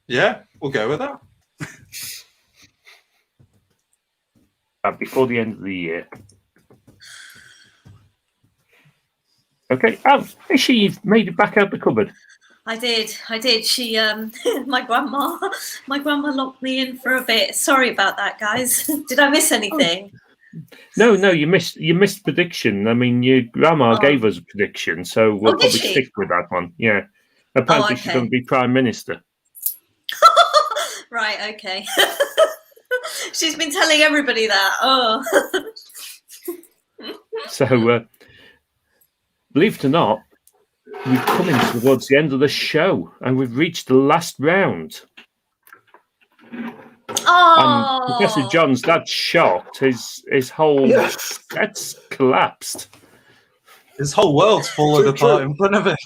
Yeah, we'll go with that. Before the end of the year. Okay. Oh, Ishi made it back out the cupboard. I did. She, my grandma locked me in for a bit. Sorry about that, guys. Did I miss anything? No, you missed prediction. I mean, your grandma gave us a prediction, so we'll probably stick with that one. Yeah. Apparently, she's going to be Prime Minister. Right, okay. She's been telling everybody that. Oh. So, believe it or not, we've come in towards the end of the show, and we've reached the last round. Oh. And Professor John's that shocked. His whole that's collapsed. His whole world's falling apart in front of him.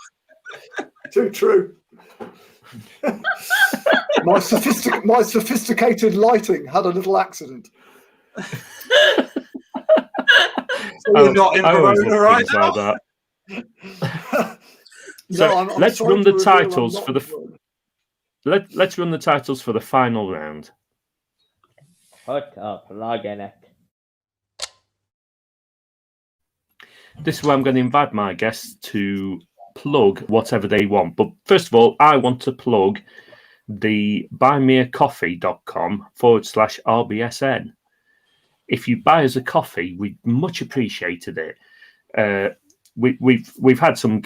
Too true. My sophisticated lighting had a little accident. You're not in Verona right now. Like that. So let's run the titles for the. Let's run the titles for the final round. Put a plug in it. This is where I'm going to invite my guests to plug whatever they want. But first of all, I want to plug the buymeacoffee.com/RBSN. If you buy us a coffee, we'd much appreciated it. We've had some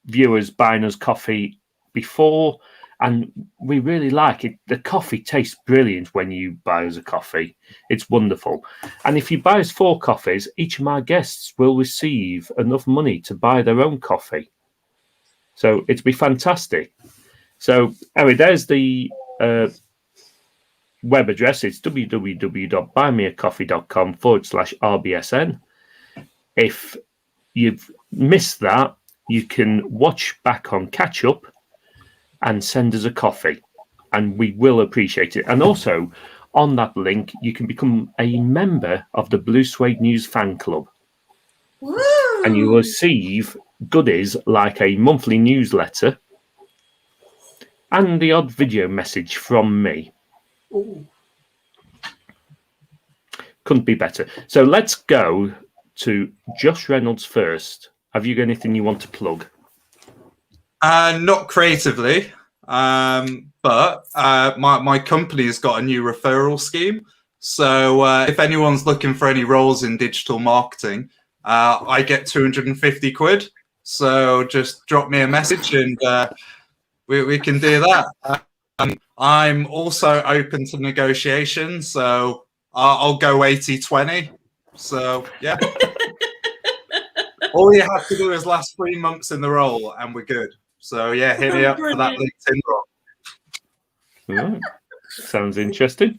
viewers buying us coffee before, and we really like it. The coffee tastes brilliant when you buy us a coffee. It's wonderful. And if you buy us 4 coffees, each of my guests will receive enough money to buy their own coffee. So it'd be fantastic. So anyway, there's the web address. It's www.buymeacoffee.com/RBSN. If you've missed that, you can watch back on catch up and send us a coffee, and we will appreciate it. And also on that link, you can become a member of the Blue Suede News fan club. Woo! And you will receive goodies like a monthly newsletter and the odd video message from me. Ooh. Couldn't be better. So let's go to Josh Reynolds first. Have you got anything you want to plug? Not creatively, but my company has got a new referral scheme. So if anyone's looking for any roles in digital marketing, I get 250 quid. So just drop me a message and we can do that. I'm also open to negotiation, so I'll go 80-20. So yeah. All you have to do is last 3 months in the role and we're good. So yeah, hit me up for that LinkedIn role. Right. Sounds interesting.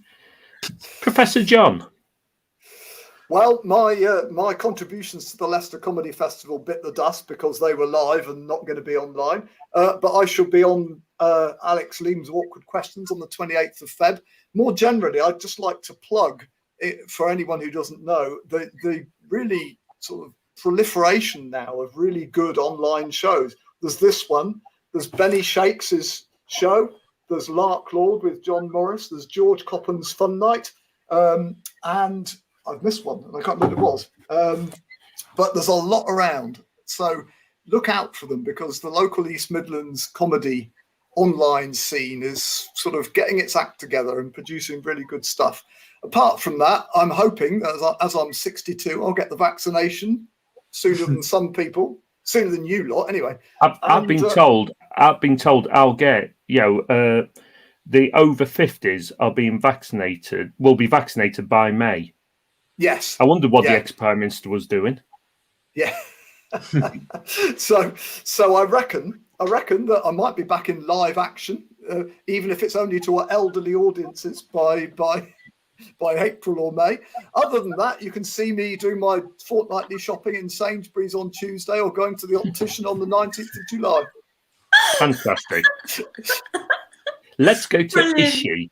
Professor John. Well, my contributions to the Leicester Comedy Festival bit the dust because they were live and not going to be online. But I shall be on Alex Leam's Awkward Questions on the 28th of Feb. More generally, I'd just like to plug it, for anyone who doesn't know, the really sort of proliferation now of really good online shows. There's this one. There's Benny Shakes' show. There's Lark Lord with John Morris. There's George Copham's Fun Night. And I've missed one, and I can't remember what it was. But there's a lot around. So look out for them, because the local East Midlands comedy online scene is sort of getting its act together and producing really good stuff. Apart from that, I'm hoping that as I'm 62, I'll get the vaccination sooner than some people, sooner than you lot. Anyway, I've been told I'll get, the over 50s are being vaccinated, will be vaccinated by May. Yes. I wonder what the ex-Prime-Minister was doing. Yeah. So I reckon that I might be back in live action, even if it's only to our elderly audiences by April or May. Other than that, you can see me doing my fortnightly shopping in Sainsbury's on Tuesday, or going to the optician on the 19th of July. Fantastic. Let's go to Brilliant. Ishi.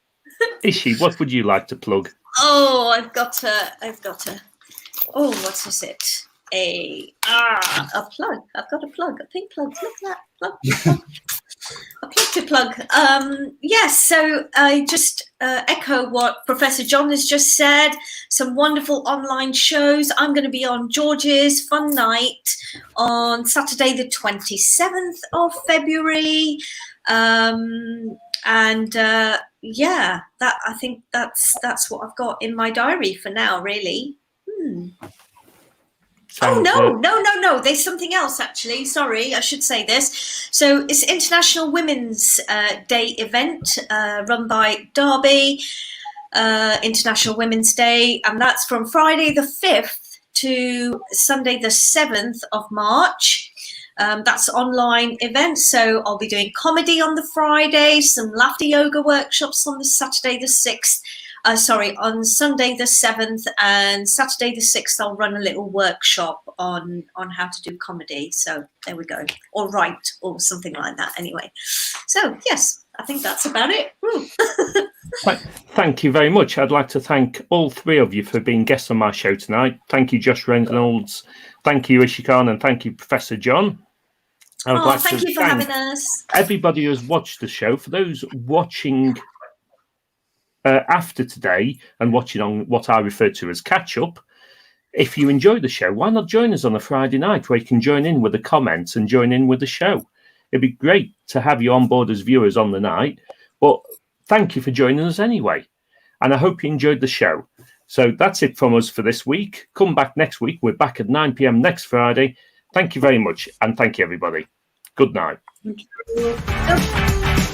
Ishi, what would you like to plug? Oh, I've got a. Oh, what is it? A plug. I've got a plug. A pink plug. Look at that plug. A plug to plug. Yes. So I just echo what Professor John has just said. Some wonderful online shows. I'm going to be on George's Fun Night on Saturday, the 27th of February. Yeah, that I think that's what I've got in my diary for now, really. No. There's something else, actually. Sorry, I should say this. So it's International Women's Day event run by Derby, International Women's Day, and that's from Friday the 5th to Sunday the 7th of March. That's an online event, so I'll be doing comedy on the Friday, some laughter yoga workshops on the Saturday the 6th. On Sunday the 7th, and Saturday the 6th, I'll run a little workshop on how to do comedy. So there we go, or write, or something like that. Anyway, so yes, I think that's about it. Thank you very much. I'd like to thank all three of you for being guests on my show tonight. Thank you, Josh Reynolds. Thank you, Ishi Khan, and thank you, Professor John. Thank you for having us. Everybody who's watched the show. For those watching after today and watching on what I refer to as catch up, if you enjoy the show, why not join us on a Friday night where you can join in with the comments and join in with the show? It'd be great to have you on board as viewers on the night, but thank you for joining us anyway. And I hope you enjoyed the show. So that's it from us for this week. Come back next week. We're back at 9 p.m. next Friday. Thank you very much. And thank you, everybody. Good night. Thank you.